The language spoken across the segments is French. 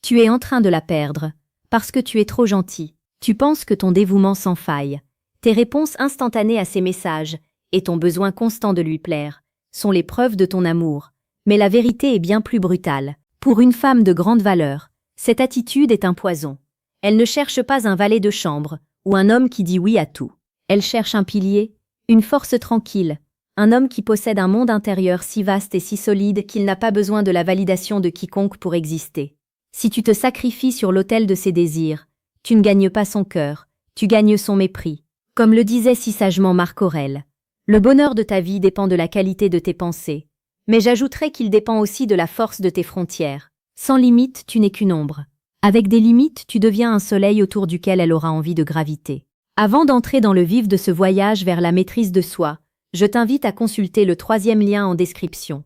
Tu es en train de la perdre, parce que tu es trop gentil. Tu penses que ton dévouement sans faille, tes réponses instantanées à ses messages, et ton besoin constant de lui plaire, sont les preuves de ton amour. Mais la vérité est bien plus brutale. Pour une femme de grande valeur, cette attitude est un poison. Elle ne cherche pas un valet de chambre, ou un homme qui dit oui à tout. Elle cherche un pilier, une force tranquille, un homme qui possède un monde intérieur si vaste et si solide qu'il n'a pas besoin de la validation de quiconque pour exister. Si tu te sacrifies sur l'autel de ses désirs, tu ne gagnes pas son cœur, tu gagnes son mépris. Comme le disait si sagement Marc Aurèle, le bonheur de ta vie dépend de la qualité de tes pensées, mais j'ajouterais qu'il dépend aussi de la force de tes frontières. Sans limite, tu n'es qu'une ombre. Avec des limites, tu deviens un soleil autour duquel elle aura envie de graviter. Avant d'entrer dans le vif de ce voyage vers la maîtrise de soi, je t'invite à consulter le 3e lien en description.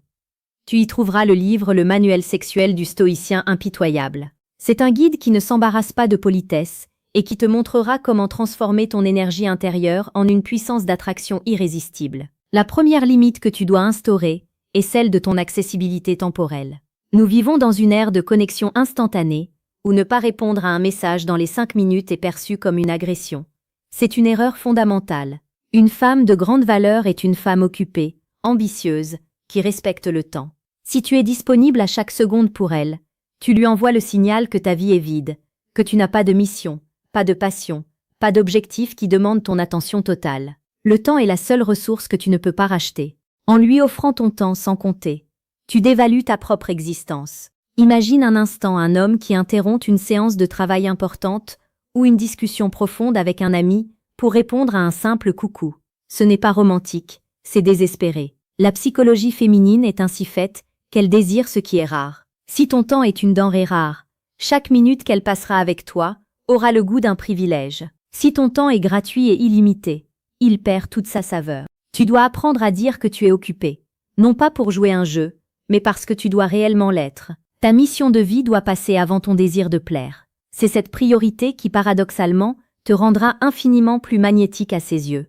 Tu y trouveras le livre Le manuel sexuel du stoïcien impitoyable. C'est un guide qui ne s'embarrasse pas de politesse et qui te montrera comment transformer ton énergie intérieure en une puissance d'attraction irrésistible. La première limite que tu dois instaurer est celle de ton accessibilité temporelle. Nous vivons dans une ère de connexion instantanée, où ne pas répondre à un message dans les 5 minutes est perçu comme une agression. C'est une erreur fondamentale. Une femme de grande valeur est une femme occupée, ambitieuse, qui respecte le temps. Si tu es disponible à chaque seconde pour elle, tu lui envoies le signal que ta vie est vide, que tu n'as pas de mission, pas de passion, pas d'objectif qui demande ton attention totale. Le temps est la seule ressource que tu ne peux pas racheter. En lui offrant ton temps sans compter, tu dévalues ta propre existence. Imagine un instant un homme qui interrompt une séance de travail importante ou une discussion profonde avec un ami pour répondre à un simple coucou. Ce n'est pas romantique, c'est désespéré. La psychologie féminine est ainsi faite qu'elle désire ce qui est rare. Si ton temps est une denrée rare, chaque minute qu'elle passera avec toi aura le goût d'un privilège. Si ton temps est gratuit et illimité, il perd toute sa saveur. Tu dois apprendre à dire que tu es occupé, non pas pour jouer un jeu, mais parce que tu dois réellement l'être. Ta mission de vie doit passer avant ton désir de plaire. C'est cette priorité qui, paradoxalement, te rendra infiniment plus magnétique à ses yeux.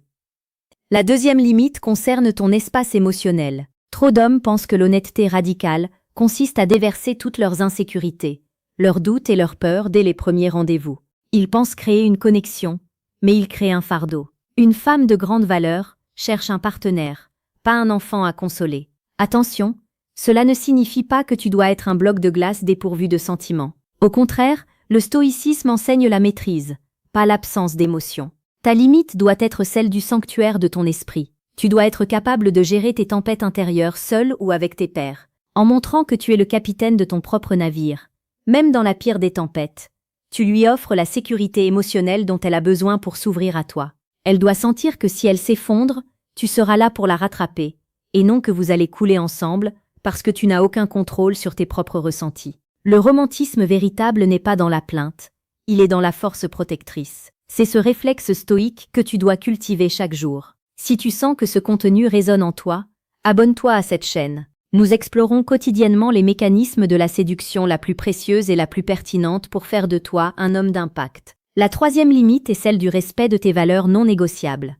La 2e limite concerne ton espace émotionnel. Trop d'hommes pensent que l'honnêteté radicale consiste à déverser toutes leurs insécurités, leurs doutes et leurs peurs dès les premiers rendez-vous. Ils pensent créer une connexion, mais ils créent un fardeau. Une femme de grande valeur cherche un partenaire, pas un enfant à consoler. Attention, cela ne signifie pas que tu dois être un bloc de glace dépourvu de sentiments. Au contraire, le stoïcisme enseigne la maîtrise, pas l'absence d'émotion. Ta limite doit être celle du sanctuaire de ton esprit. Tu dois être capable de gérer tes tempêtes intérieures seul ou avec tes pairs, en montrant que tu es le capitaine de ton propre navire. Même dans la pire des tempêtes, tu lui offres la sécurité émotionnelle dont elle a besoin pour s'ouvrir à toi. Elle doit sentir que si elle s'effondre, tu seras là pour la rattraper, et non que vous allez couler ensemble, parce que tu n'as aucun contrôle sur tes propres ressentis. Le romantisme véritable n'est pas dans la plainte, il est dans la force protectrice. C'est ce réflexe stoïque que tu dois cultiver chaque jour. Si tu sens que ce contenu résonne en toi, abonne-toi à cette chaîne. Nous explorons quotidiennement les mécanismes de la séduction la plus précieuse et la plus pertinente pour faire de toi un homme d'impact. La 3e limite est celle du respect de tes valeurs non négociables.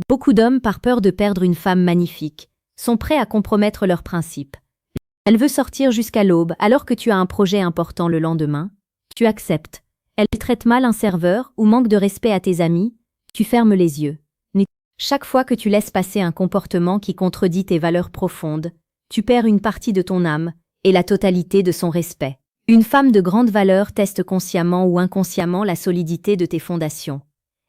Beaucoup d'hommes, par peur de perdre une femme magnifique, sont prêts à compromettre leurs principes. Elle veut sortir jusqu'à l'aube alors que tu as un projet important le lendemain. Tu acceptes. Elle traite mal un serveur ou manque de respect à tes amis. Tu fermes les yeux. Chaque fois que tu laisses passer un comportement qui contredit tes valeurs profondes, tu perds une partie de ton âme et la totalité de son respect. Une femme de grande valeur teste consciemment ou inconsciemment la solidité de tes fondations.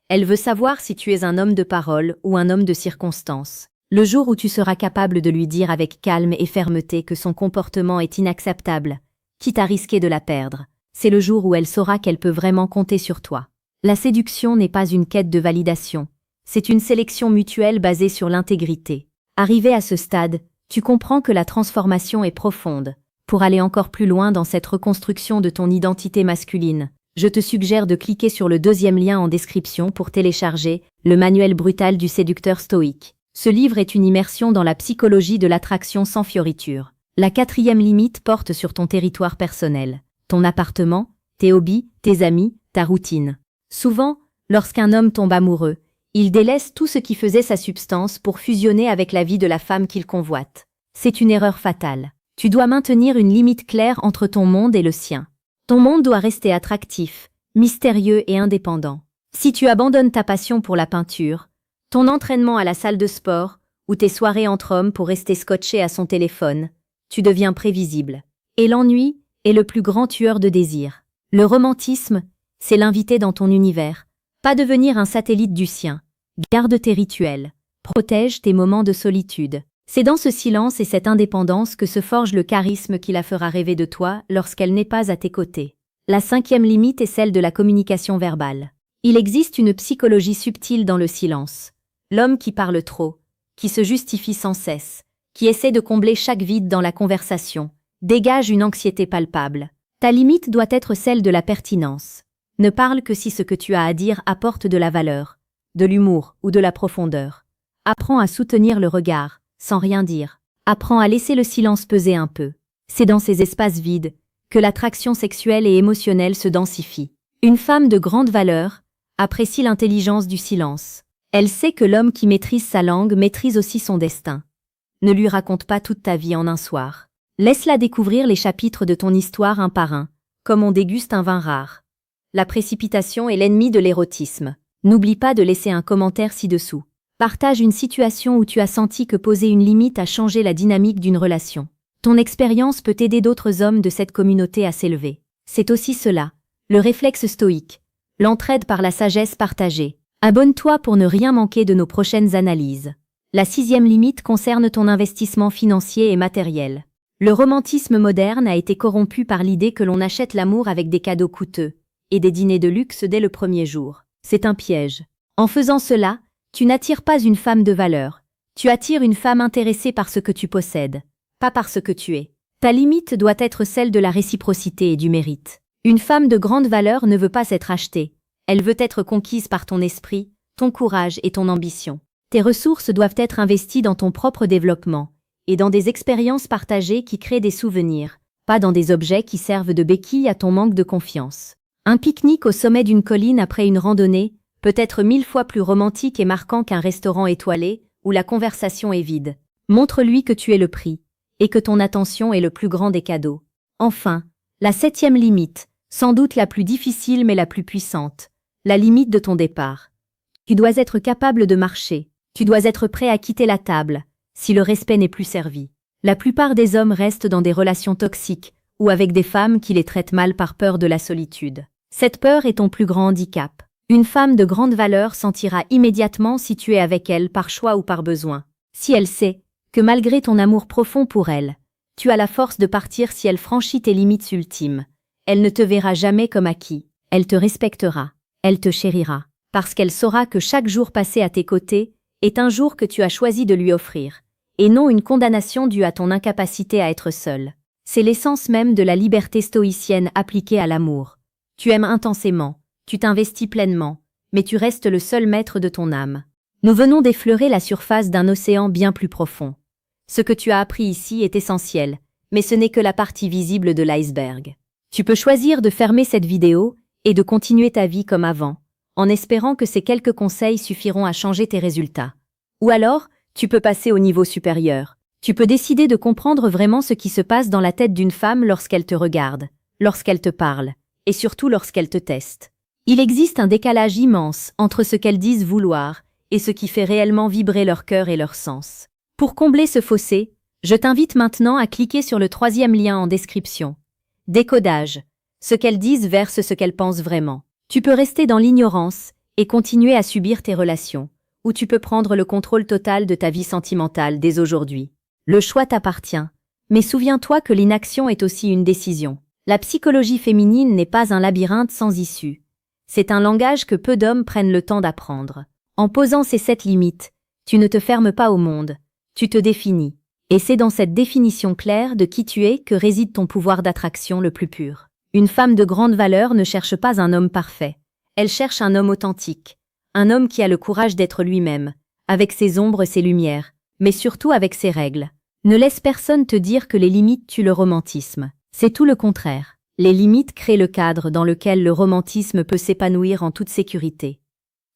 Elle veut savoir si tu es un homme de parole ou un homme de circonstance. Le jour où tu seras capable de lui dire avec calme et fermeté que son comportement est inacceptable, quitte à risquer de la perdre, c'est le jour où elle saura qu'elle peut vraiment compter sur toi. La séduction n'est pas une quête de validation, c'est une sélection mutuelle basée sur l'intégrité. Arrivé à ce stade, tu comprends que la transformation est profonde. Pour aller encore plus loin dans cette reconstruction de ton identité masculine, je te suggère de cliquer sur le 2e lien en description pour télécharger le manuel brutal du séducteur stoïque. Ce livre est une immersion dans la psychologie de l'attraction sans fioriture. La 4e limite porte sur ton territoire personnel, ton appartement, tes hobbies, tes amis, ta routine. Souvent, lorsqu'un homme tombe amoureux, il délaisse tout ce qui faisait sa substance pour fusionner avec la vie de la femme qu'il convoite. C'est une erreur fatale. Tu dois maintenir une limite claire entre ton monde et le sien. Ton monde doit rester attractif, mystérieux et indépendant. Si tu abandonnes ta passion pour la peinture, ton entraînement à la salle de sport ou tes soirées entre hommes pour rester scotché à son téléphone, tu deviens prévisible. Et l'ennui est le plus grand tueur de désir. Le romantisme, c'est l'inviter dans ton univers, pas devenir un satellite du sien. Garde tes rituels, protège tes moments de solitude. C'est dans ce silence et cette indépendance que se forge le charisme qui la fera rêver de toi lorsqu'elle n'est pas à tes côtés. La 5e limite est celle de la communication verbale. Il existe une psychologie subtile dans le silence. L'homme qui parle trop, qui se justifie sans cesse, qui essaie de combler chaque vide dans la conversation, dégage une anxiété palpable. Ta limite doit être celle de la pertinence. Ne parle que si ce que tu as à dire apporte de la valeur, de l'humour ou de la profondeur. Apprends à soutenir le regard, sans rien dire. Apprends à laisser le silence peser un peu. C'est dans ces espaces vides que l'attraction sexuelle et émotionnelle se densifie. Une femme de grande valeur apprécie l'intelligence du silence. Elle sait que l'homme qui maîtrise sa langue maîtrise aussi son destin. Ne lui raconte pas toute ta vie en un soir. Laisse-la découvrir les chapitres de ton histoire un par un, comme on déguste un vin rare. La précipitation est l'ennemi de l'érotisme. N'oublie pas de laisser un commentaire ci-dessous. Partage une situation où tu as senti que poser une limite a changé la dynamique d'une relation. Ton expérience peut aider d'autres hommes de cette communauté à s'élever. C'est aussi cela, le réflexe stoïque, l'entraide par la sagesse partagée. Abonne-toi pour ne rien manquer de nos prochaines analyses. La 6e limite concerne ton investissement financier et matériel. Le romantisme moderne a été corrompu par l'idée que l'on achète l'amour avec des cadeaux coûteux et des dîners de luxe dès le premier jour. C'est un piège. En faisant cela, tu n'attires pas une femme de valeur. Tu attires une femme intéressée par ce que tu possèdes, pas par ce que tu es. Ta limite doit être celle de la réciprocité et du mérite. Une femme de grande valeur ne veut pas être achetée. Elle veut être conquise par ton esprit, ton courage et ton ambition. Tes ressources doivent être investies dans ton propre développement et dans des expériences partagées qui créent des souvenirs, pas dans des objets qui servent de béquille à ton manque de confiance. Un pique-nique au sommet d'une colline après une randonnée peut être 1000 fois plus romantique et marquant qu'un restaurant étoilé où la conversation est vide. Montre-lui que tu es le prix et que ton attention est le plus grand des cadeaux. Enfin, la 7e limite, sans doute la plus difficile mais la plus puissante, la limite de ton départ. Tu dois être capable de marcher, tu dois être prêt à quitter la table, si le respect n'est plus servi. La plupart des hommes restent dans des relations toxiques ou avec des femmes qui les traitent mal par peur de la solitude. Cette peur est ton plus grand handicap. Une femme de grande valeur sentira immédiatement si tu es avec elle par choix ou par besoin. Si elle sait que malgré ton amour profond pour elle, tu as la force de partir si elle franchit tes limites ultimes. Elle ne te verra jamais comme acquis. Elle te respectera. Elle te chérira. Parce qu'elle saura que chaque jour passé à tes côtés est un jour que tu as choisi de lui offrir, et non une condamnation due à ton incapacité à être seule. C'est l'essence même de la liberté stoïcienne appliquée à l'amour. Tu aimes intensément. Tu t'investis pleinement, mais tu restes le seul maître de ton âme. Nous venons d'effleurer la surface d'un océan bien plus profond. Ce que tu as appris ici est essentiel, mais ce n'est que la partie visible de l'iceberg. Tu peux choisir de fermer cette vidéo et de continuer ta vie comme avant, en espérant que ces quelques conseils suffiront à changer tes résultats. Ou alors, tu peux passer au niveau supérieur. Tu peux décider de comprendre vraiment ce qui se passe dans la tête d'une femme lorsqu'elle te regarde, lorsqu'elle te parle, et surtout lorsqu'elle te teste. Il existe un décalage immense entre ce qu'elles disent vouloir et ce qui fait réellement vibrer leur cœur et leur sens. Pour combler ce fossé, je t'invite maintenant à cliquer sur le 3e lien en description. Décodage. Ce qu'elles disent versus ce qu'elles pensent vraiment. Tu peux rester dans l'ignorance et continuer à subir tes relations, ou tu peux prendre le contrôle total de ta vie sentimentale dès aujourd'hui. Le choix t'appartient, mais souviens-toi que l'inaction est aussi une décision. La psychologie féminine n'est pas un labyrinthe sans issue. C'est un langage que peu d'hommes prennent le temps d'apprendre. En posant ces 7 limites, tu ne te fermes pas au monde, tu te définis. Et c'est dans cette définition claire de qui tu es que réside ton pouvoir d'attraction le plus pur. Une femme de grande valeur ne cherche pas un homme parfait. Elle cherche un homme authentique, un homme qui a le courage d'être lui-même, avec ses ombres et ses lumières, mais surtout avec ses règles. Ne laisse personne te dire que les limites tuent le romantisme. C'est tout le contraire. Les limites créent le cadre dans lequel le romantisme peut s'épanouir en toute sécurité.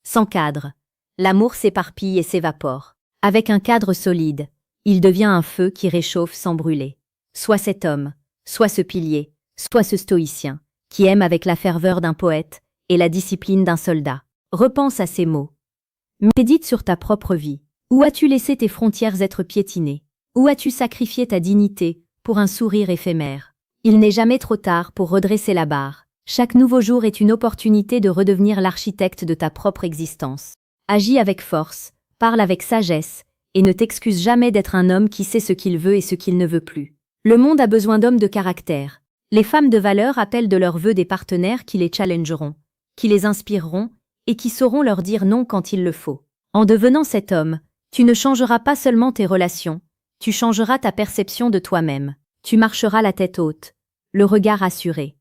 Sans cadre, l'amour s'éparpille et s'évapore. Avec un cadre solide, il devient un feu qui réchauffe sans brûler. Soit cet homme, soit ce pilier, soit ce stoïcien, qui aime avec la ferveur d'un poète et la discipline d'un soldat. Repense à ces mots. Médite sur ta propre vie. Où as-tu laissé tes frontières être piétinées? Où as-tu sacrifié ta dignité pour un sourire éphémère? Il n'est jamais trop tard pour redresser la barre. Chaque nouveau jour est une opportunité de redevenir l'architecte de ta propre existence. Agis avec force, parle avec sagesse, et ne t'excuse jamais d'être un homme qui sait ce qu'il veut et ce qu'il ne veut plus. Le monde a besoin d'hommes de caractère. Les femmes de valeur appellent de leur vœu des partenaires qui les challengeront, qui les inspireront, et qui sauront leur dire non quand il le faut. En devenant cet homme, tu ne changeras pas seulement tes relations, tu changeras ta perception de toi-même. Tu marcheras la tête haute, le regard assuré,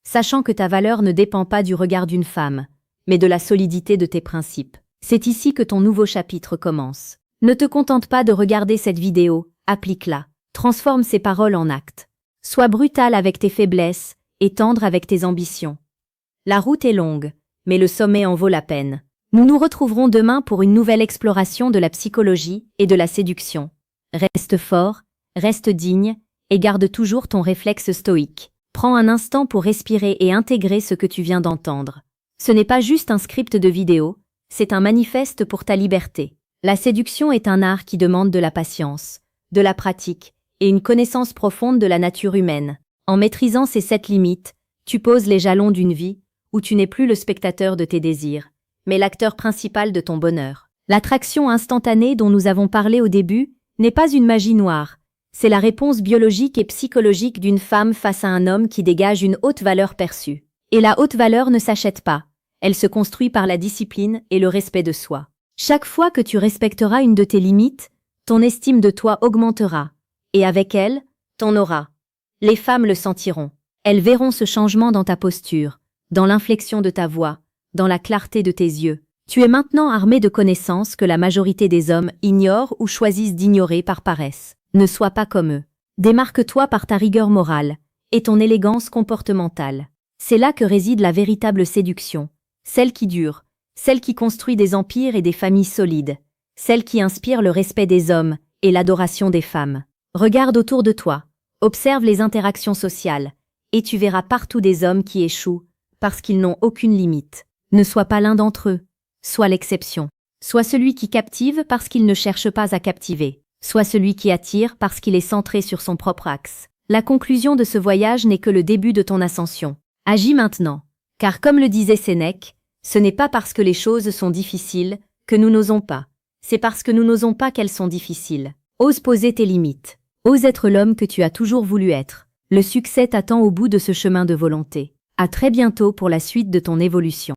sachant que ta valeur ne dépend pas du regard d'une femme, mais de la solidité de tes principes. C'est ici que ton nouveau chapitre commence. Ne te contente pas de regarder cette vidéo, applique-la. Transforme ces paroles en actes. Sois brutal avec tes faiblesses et tendre avec tes ambitions. La route est longue, mais le sommet en vaut la peine. Nous nous retrouverons demain pour une nouvelle exploration de la psychologie et de la séduction. Reste fort, reste digne, et garde toujours ton réflexe stoïque. Prends un instant pour respirer et intégrer ce que tu viens d'entendre. Ce n'est pas juste un script de vidéo, c'est un manifeste pour ta liberté. La séduction est un art qui demande de la patience, de la pratique et une connaissance profonde de la nature humaine. En maîtrisant ces 7 limites, tu poses les jalons d'une vie où tu n'es plus le spectateur de tes désirs, mais l'acteur principal de ton bonheur. L'attraction instantanée dont nous avons parlé au début n'est pas une magie noire. C'est la réponse biologique et psychologique d'une femme face à un homme qui dégage une haute valeur perçue. Et la haute valeur ne s'achète pas, elle se construit par la discipline et le respect de soi. Chaque fois que tu respecteras une de tes limites, ton estime de toi augmentera, et avec elle, ton aura. Les femmes le sentiront. Elles verront ce changement dans ta posture, dans l'inflexion de ta voix, dans la clarté de tes yeux. Tu es maintenant armé de connaissances que la majorité des hommes ignorent ou choisissent d'ignorer par paresse. Ne sois pas comme eux. Démarque-toi par ta rigueur morale et ton élégance comportementale. C'est là que réside la véritable séduction, celle qui dure, celle qui construit des empires et des familles solides, celle qui inspire le respect des hommes et l'adoration des femmes. Regarde autour de toi, observe les interactions sociales, et tu verras partout des hommes qui échouent parce qu'ils n'ont aucune limite. Ne sois pas l'un d'entre eux, sois l'exception. Sois celui qui captive parce qu'il ne cherche pas à captiver. Sois celui qui attire parce qu'il est centré sur son propre axe. La conclusion de ce voyage n'est que le début de ton ascension. Agis maintenant, car comme le disait Sénèque, ce n'est pas parce que les choses sont difficiles que nous n'osons pas, c'est parce que nous n'osons pas qu'elles sont difficiles. Ose poser tes limites. Ose être l'homme que tu as toujours voulu être. Le succès t'attend au bout de ce chemin de volonté. À très bientôt pour la suite de ton évolution.